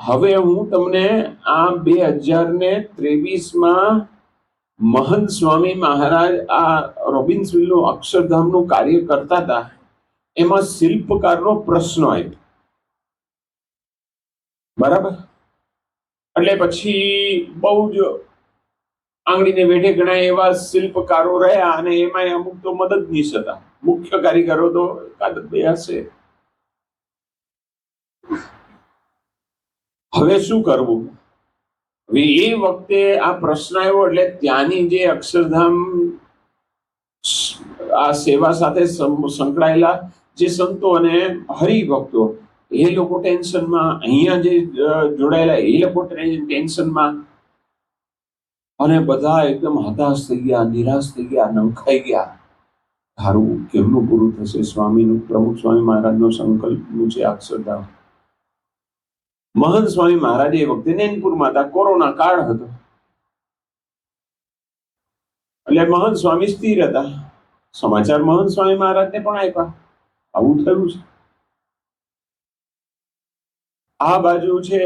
હવે હું તમને આ 2023માં મહંત સ્વામી મહારાજ આ રોબિન્સવિલનું અક્ષરધામનું કાર્ય કરતા હતા, એમાં શિલ્પકારનો પ્રશ્ન આવ્યો. બરાબર. એટલે પછી બહુ જ આંગળીને વેઢે ઘણા એવા શિલ્પકારો રહ્યા, અને એમાં અમુક તો મદદનીશ હતા. મુખ્ય કારીગરો તો એકાદ બે હશે. હવે શું કરવું? હવે એ વખતે આ પ્રશ્ન આવ્યો એટલે ત્યાંની જે અક્ષરધામ આ સેવા સાથે સંકળાયેલા જે સંતો અને હરિભક્તો, એ લોકો ટેન્શનમાં, અહીંયા જે જોડાયેલા એ લોકો ટેન્શનમાં, અને બધા એકદમ હતાશ થઈ ગયા, નિરાશ થઈ ગયા, નંખાઈ ગયા. ધારું કેમનું પૂરું થશે? સ્વામીનું, પ્રમુખ સ્વામી મહારાજનો સંકલ્પનું છે અક્ષરધામ. મહંત સ્વામી મહારાજ એ વખતે નૈનપુરમાં હતા, કોરોના કાળ હતો, એટલે મહંત સ્વામી સ્થિર હતા. સમાચાર મહંત સ્વામી મહારાજને પણ આપ્યા, આવું થયું છે. આ બાજુ છે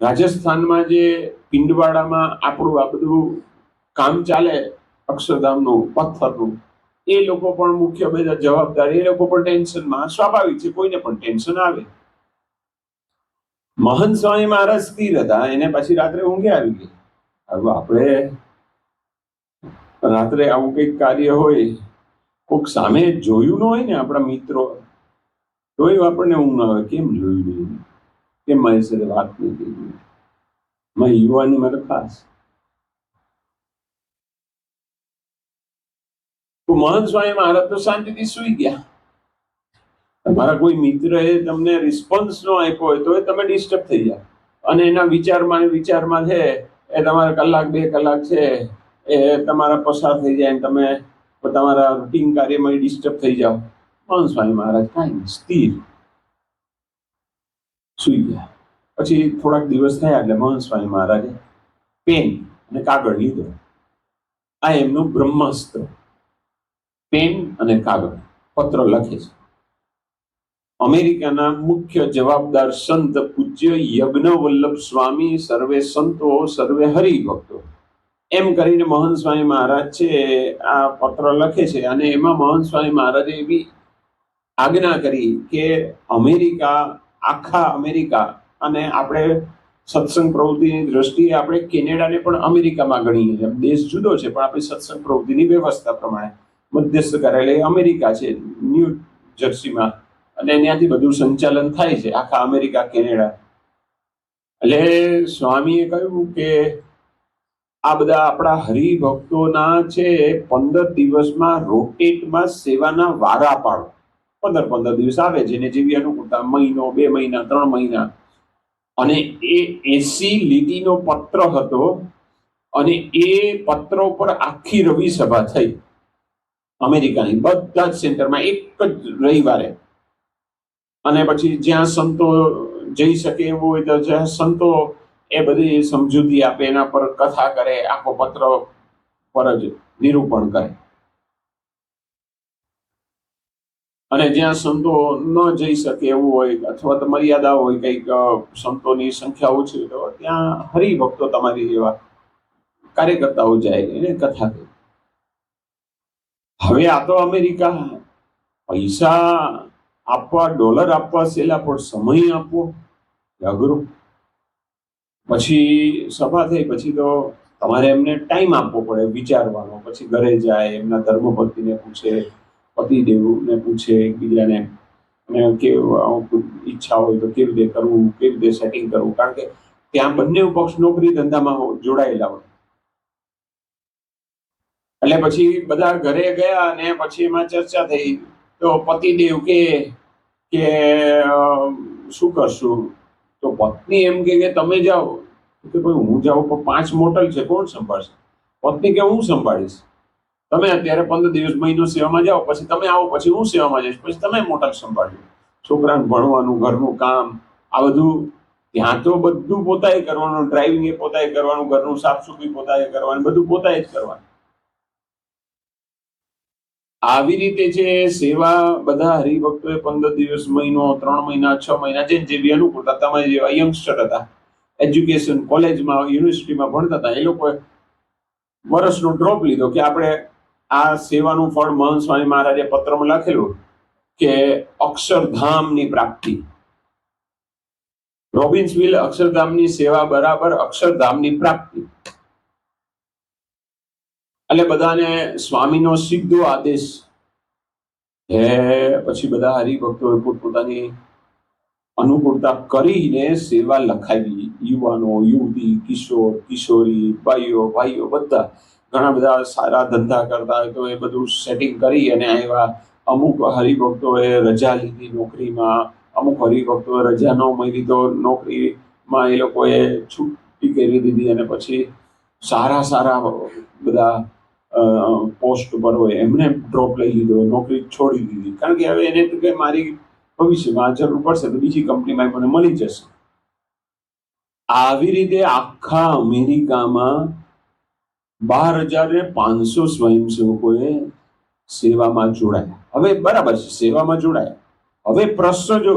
રાજસ્થાનમાં જે પિંડવાડામાં આપણું આ બધું કામ ચાલે અક્ષરધામનું, પથ્થરનું, એ લોકો પણ મુખ્ય બધા જવાબદાર, એ લોકો પણ ટેન્શનમાં. સ્વાભાવિક છે, કોઈને પણ ટેન્શન આવે. મહંત સ્વામી મહારાજ સ્થિર હતા, એને પછી રાત્રે ઊંઘે આવી ગઈ. હવે આપણે રાત્રે આવું કઈક કાર્ય હોય, કોઈક સામે જોયું ન હોય ને, આપણા મિત્રો, તોય આપણને ઊંઘ ના આવે. કેમ જોયું નહીં? કેમ મારી સાથે વાત નહીં કરી? મારી યુવાની માટે ખાસ. તો મહંત સ્વામી મહારાજ તો શાંતિથી સુઈ ગયા. તમારા કોઈ મિત્રએ તમને રિસ્પોન્સ ન આપ્યો હોય તો તમે ડિસ્ટર્બ થઈ જાય, અને એના વિચારમાં છે એ તમારા કલાક 2 કલાક છે એ તમારા પસાર થઈ જાય, તમે તમારા રૂટીન કાર્યમાં ડિસ્ટર્બ થઈ જાઓ. મહંત સ્વામી મહારાજ કાંઈ સ્થિર સુઈ ગયા. પછી થોડાક દિવસ થયા એટલે મહંત સ્વામી મહારાજે પેન અને કાગળ લીધો. આ એમનું બ્રહ્માસ્ત્ર. પેન અને કાગળ, પત્ર લખે છે. અમેરિકાના મુખ્ય જવાબદાર સંત પૂજ્ય યજ્ઞવલ્લભ સ્વામી, સર્વે સંતો, સર્વે હરિભક્તો, એમ કરીને મહંત સ્વામી મહારાજ છે આ પત્ર લખે છે. અને એમાં મહંત સ્વામી મહારાજે એવી આજ્ઞા કરી કે અમેરિકા, આખા અમેરિકા, અને આપણે સત્સંગ પ્રવૃત્તિની દ્રષ્ટિએ આપણે કેનેડાને પણ અમેરિકામાં ગણીએ છીએ. દેશ જુદો છે, પણ આપણી સત્સંગ પ્રવૃત્તિની વ્યવસ્થા પ્રમાણે મધ્યસ્થ કાર્યાલય અમેરિકા છે, ન્યૂ જર્સીમાં, અને ત્યાંથી બધું સંચાલન થાય છે, આખા અમેરિકા, કેનેડા. એટલે સ્વામીએ કહ્યું કે આ બધા આપણા હરિભક્તોના છે 15 દિવસમાં રોટેટમાં સેવાના વારા પાડો. 15 દિવસ આવે, જેને જેવી અનુકૂળતા, મહિનો, 2 મહિના, 3 મહિના. અને એ 80 લીટીનો પત્ર હતો, અને એ પત્ર ઉપર આખી રવિ સભા થઈ અમેરિકાની બધા જ સેન્ટરમાં એક જ રવિવારે. અને પછી જ્યાં સંતો જઈ શકે એવું હોય તો જ્યાં સંતો એ બધી સમજૂતી આપે, એના પર કથા કરે, આખો પત્ર પર જ નિરૂપણ કરે. અને જ્યાં સંતો ન જઈ શકે એવું હોય, અથવા તો મર્યાદા હોય, કંઈક સંતોની સંખ્યા ઓછી હોય, તો ત્યાં હરિભક્તો તમારી જેવા કાર્યકર્તાઓ જાય, એને કથા કરે. હવે આ તો અમેરિકા, પૈસા આપવા, ડોલર આપવા સહેલા, પણ સમય આપવો અઘરો. પછી સભા થઈ, પછી તો તમારે એમને ટાઈમ આપવો પડે વિચારવાનો. પછી ઘરે જાય, એમના ધર્મપત્નીને પૂછે, પતિદેવને પૂછે, એકબીજાને, અને કેવું ઈચ્છા હોય તો કેવી રીતે કરવું, કેવી રીતે સેટિંગ કરવું. કારણ કે ત્યાં બંને પક્ષ નોકરી ધંધામાં જોડાયેલા હોય. એટલે પછી બધા ઘરે ગયા, અને પછી એમાં ચર્ચા થઈ. તો પતિદેવ કે શું કરશું? તો પત્ની એમ કે તમે જાઓ. કે ભાઈ હું જાઉં, પણ 5 મોટલ છે, કોણ સંભાળશે? પત્ની કે હું સંભાળીશ. તમે અત્યારે 15 દિવસ, મહિનો સેવામાં જાઓ, પછી તમે આવો, પછી હું સેવામાં જઈશ, પછી તમે મોટલ સંભાળ્યું. છોકરાને ભણવાનું, ઘરનું કામ, આ બધું ત્યાં તો બધું પોતાએ કરવાનું. ડ્રાઇવિંગ એ પોતાએ કરવાનું, ઘરનું સાફ સફાઈ પોતાએ કરવાનું, બધું પોતાએ જ કરવાનું. આવી રીતે છે સેવા. બધા હરિભક્તોએ 15 દિવસ, મહિનો, 3 મહિના, 6 મહિના, જેવી અનુકૂળતા. તમારી જેવા યંગસ્ટર હતા, એજ્યુકેશન કોલેજમાં યુનિવર્સિટીમાં ભણતા હતા, એ લોકોએ વર્ષનો ડ્રોપ લીધો કે આપણે આ સેવાનું ફળ મહંત સ્વામી મહારાજે પત્રમાં લખેલું કે અક્ષરધામની પ્રાપ્તિ. રોબિન્સવિલ અક્ષરધામની સેવા બરાબર અક્ષરધામની પ્રાપ્તિ. એટલે બધાને સ્વામીનો સીધો આદેશ હે. પછી બધા હરિભક્તોએ પોતપોતાની અનુકૂળતા કરીને સેવા લખાવી. યુવાનો, યુવતી, કિશોર, કિશોરી, ભાઈઓ બધા ઘણા બધા સારા ધંધા કરતા હોય તો એ બધું સેટિંગ કરી અને આવ્યા. અમુક હરિભક્તોએ રજા લીધી નોકરીમાં, અમુક હરિભક્તોએ રજા ન મળી તો નોકરીમાં એ લોકોએ છૂટી કરી દીધી અને પછી સારા બધા પોસ્ટ પર હોય એમને ડ્રોપ લઈ લીધો, નોકરી છોડી દીધી. કારણ કે હવે એને તો કે મારી ભવિષ્યમાં જરૂર પડશે તો બીજી કંપનીમાં મને મળી જશે. આવી રીતે આખા અમેરિકામાં 12,500 સ્વયંસેવકોએ સેવામાં જોડાયા. હવે બરાબર છે, સેવામાં જોડાયા. હવે પ્રશ્ન જો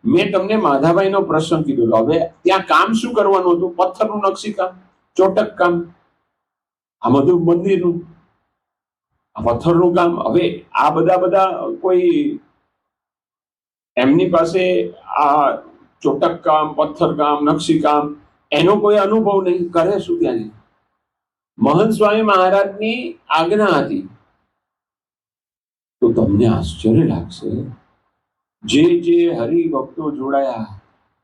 મેં તમને માધાભાઈનો પ્રશ્ન કીધો, હવે ત્યાં કામ શું કરવાનું હતું? પથ્થરનું નકશીકામ, ચોટક કામ, આ બધું મંદિરનું પથ્થરનું કામ. હવે આ બધા કોઈ એમની પાસે આ ચોટક કામ, પથ્થર કામ, નકશીકામ એનો કોઈ અનુભવ નહીં. કરે શું ત્યાં? મહંત સ્વામી મહારાજની આજ્ઞા હતી. તો તમને આશ્ચર્ય લાગશે, જે હરિભક્તો જોડાયા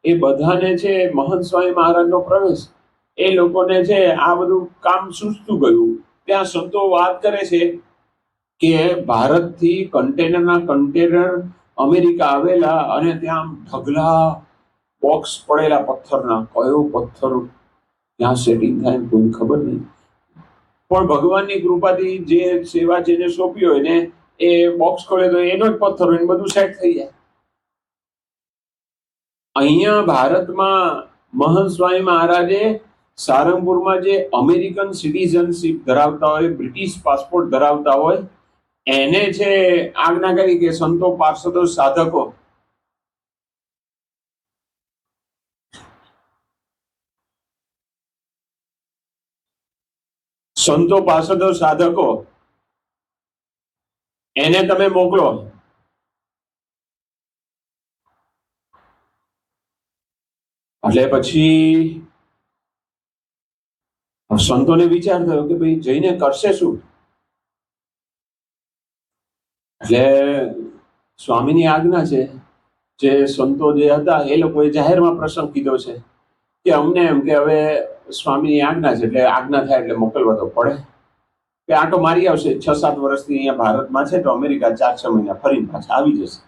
એ બધાને છે મહંત સ્વામી મહારાજનો પ્રવેશ. એ લોકોને છે આ બધું કામ સૂચતું ગયું. ત્યાં સંતો વાત કરે છે કે ભારતથી કન્ટેનરના કન્ટેનર અમેરિકા આવેલા અને ત્યાં ઢગલા બોક્સ પડેલા પથ્થરના. કયો પથ્થર ત્યાં સેટિંગ થાય કોઈ ખબર નહીં, પણ ભગવાનની કૃપાથી જે સેવા જેને સોંપી હોય ને એ બોક્સ ખોલે તો એનો જ પથ્થર હોય, બધું સેટ થઈ જાય. અહીંયા ભારતમાં મહંત સ્વામી મહારાજે સારંગપુરમાં જે અમેરિકન સિટીઝનશીપ ધરાવતા હોય, બ્રિટિશ પાસપોર્ટ ધરાવતા હોય એને છે આજ્ઞા કરી કે સંતો, પાર્ષદો, સાધકો એને તમે મોકલો. એટલે પછી સંતોને વિચાર થયો કે ભાઈ જઈને કરશે શું? એટલે સ્વામીની આજ્ઞા છે. જે સંતો જે હતા એ લોકોએ જાહેરમાં પ્રસંગ કીધો છે કે અમને એમ કે હવે સ્વામીની આજ્ઞા છે એટલે આજ્ઞા થાય એટલે મોકલવા તો પડે. કે આટો મારી આવશે, 6-7 વર્ષથી અહીંયા ભારતમાં છે તો અમેરિકા 4-6 મહિના ફરીને પાછા આવી જશે.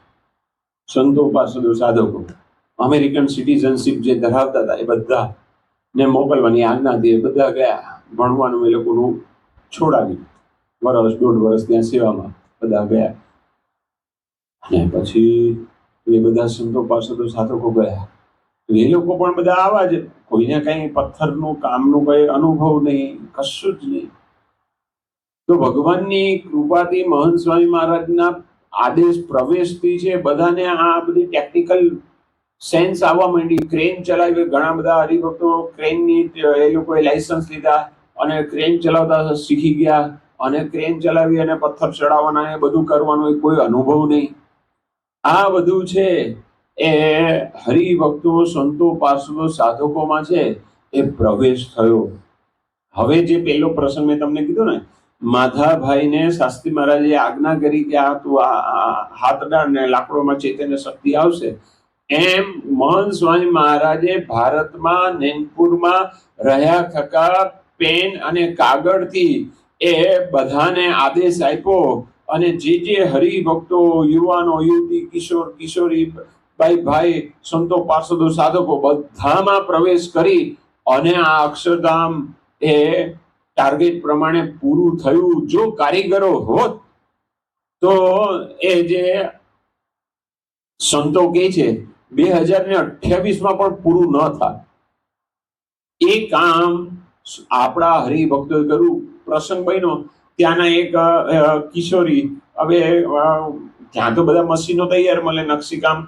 સંતો, પાર્ષદો, સાધકો અમેરિકન સિટીઝનશીપ જે ધરાવતા હતા એ બધા ને મોકલવાની આજ્ઞા હતી. એ બધા ગયા. ભણવાનું એ લોકોનું છોડાવ્યું. 1-1.5 વર્ષ ત્યાં સેવામાં બધા ગયા. અને પછી એ બધા સંતો, પાર્ષદો, સાધકો ગયા. એ લોકો પણ બધા આવા જ, કોઈને કઈ પથ્થરનું કામનું કઈ અનુભવ નહીં, કશું જ નહીં. તો ભગવાનની કૃપાથી મહંત સ્વામી મહારાજના આદેશ પ્રવેશથી છે બધાને આ બધી ટેકનિકલ સેન્સ આવવા માંડી. ક્રેન ચલાવી, ઘણા બધા હરિભક્તો ક્રેનની એ લોકોએ લાયસન્સ લીધા અને ક્રેન ચલાવતા શીખી ગયા. અને ક્રેન ચલાવી અને પથ્થર ચડાવવાના એ બધું કરવાનું કોઈ અનુભવ નહીં. આ બધું છે એ હરિભક્તો, સંતો, પાર્ષદો, સાધકોમાં છે એ પ્રવેશ થયો. હવે જે પહેલો પ્રસંગ મેં તમને કીધો ને, માધાભાઈને શાસ્ત્રી મહારાજે આજ્ઞા કરી કે આ તું હાથડા ને લાકડોમાં ચૈતન્ય શક્તિ આવશે. એમ મહંત સ્વામી મહારાજે ભારતમાં નૈનપુરમાં રહ્યા થકા પેન અને કાગળથી એ બધાને આદેશ આપ્યો અને જે હરિભક્તો, યુવાનો, યુવતી, કિશોર, કિશોરી, ભાઈ, સંતો, પાર્ષદો, સાધકો બધામાં પ્રવેશ કરી અને આ અક્ષરધામ એ ટાર્ગેટ પ્રમાણે પૂરું થયું. જો કારીગરો હોત તો એ જે સંતો કે છે 2028માં પણ પૂરું ન થાય. એ કામ આપણા હરિભક્તોએ કર્યું. પ્રસંગ બન્યો ત્યાંના એક કિશોરી, હવે ત્યાં તો બધા મશીનો તૈયાર મળે, નકશીકામ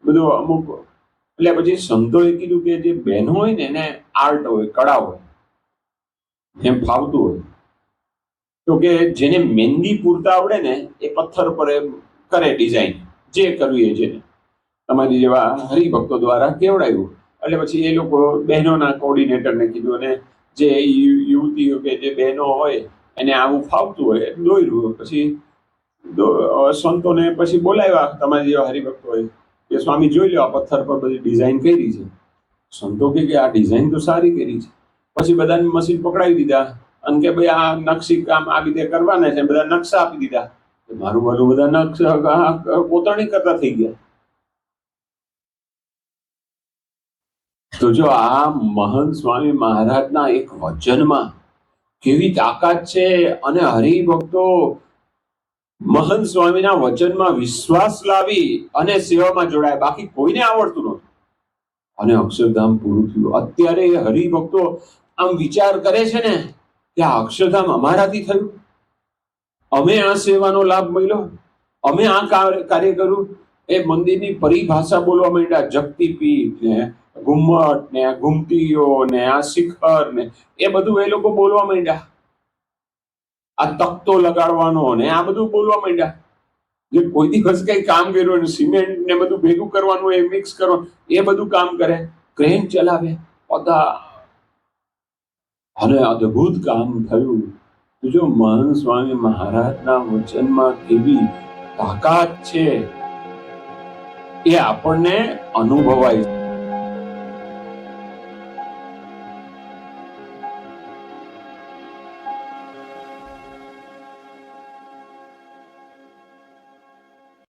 બધું અમુક એટલે પછી સંતોએ કીધું કે જે બહેનો હોય ને એને આર્ટ હોય, કળા હોય, એમ ફાવતું હોય, તો કે જેને મહેંદી પૂરતા આવડે ને એ પથ્થર પર એમ કરે ડિઝાઇન, જે કરવી હોય જેને, તમારી જેવા હરિભક્તો દ્વારા કેવડાયું. એટલે પછી એ લોકો બહેનોના કોર્ડિનેટરને કીધું, અને જે યુવતીઓ કે જે બહેનો હોય એને આવું ફાવતું હોય દોર્યું. પછી સંતોને પછી બોલાવ્યા તમારી જેવા હરિભક્તો હોય કે સ્વામી જોઈ લો, આ પથ્થર પર બધી ડિઝાઇન કરી છે. સંતો કે આ ડિઝાઇન તો સારી કરી છે. પછી બધાને મશીન પકડાવી દીધા અને કે ભાઈ આ નકશી કામ આવી રીતે કરવાના છે, બધા નકશા આપી દીધા. મારું મારું બધા નકશા કોતરણી કરતા થઈ ગયા. તો જો આ મહંત સ્વામી મહારાજના એક વચનમાં કેવી તાકાત છે, અને હરિભક્તો મહંત સ્વામીના વચનમાં વિશ્વાસ લાવી અને સેવામાં જોડાય. બાકી કોઈને આવડતું નહોતું અને અક્ષરધામ પૂરું થયું. અત્યારે હરિભક્તો આમ વિચાર કરે છે ને કે આ અક્ષરધામ અમારાથી થયું, અમે આ સેવાનો લાભ મળ્યો, અમે આ કાર્ય કર્યું. એ મંદિરની પરિભાષા બોલવા માંડ્યા, જગતીપીઠ ને ઘુમ્મટ ને ઘુમટીઓ ને આ શિખર ને એ બધું એ લોકો બોલવા માંડ્યા. આ તખ્તો લગાડવાનો ને આ બધું બોલવા માંડ્યા. જે કોઈ દિવસ કઈ કામ કર્યું ને સિમેન્ટ ને બધું ભેગું કરવાનું, એ મિક્સ કરવાનું, એ બધું કામ કરે, ક્રેન ચલાવે બધા, અને અદ્ભુત કામ થયું. જો મહંત સ્વામી મહારાજના વચનમાં કેવી તાકાત છે એ આપણને અનુભવાય.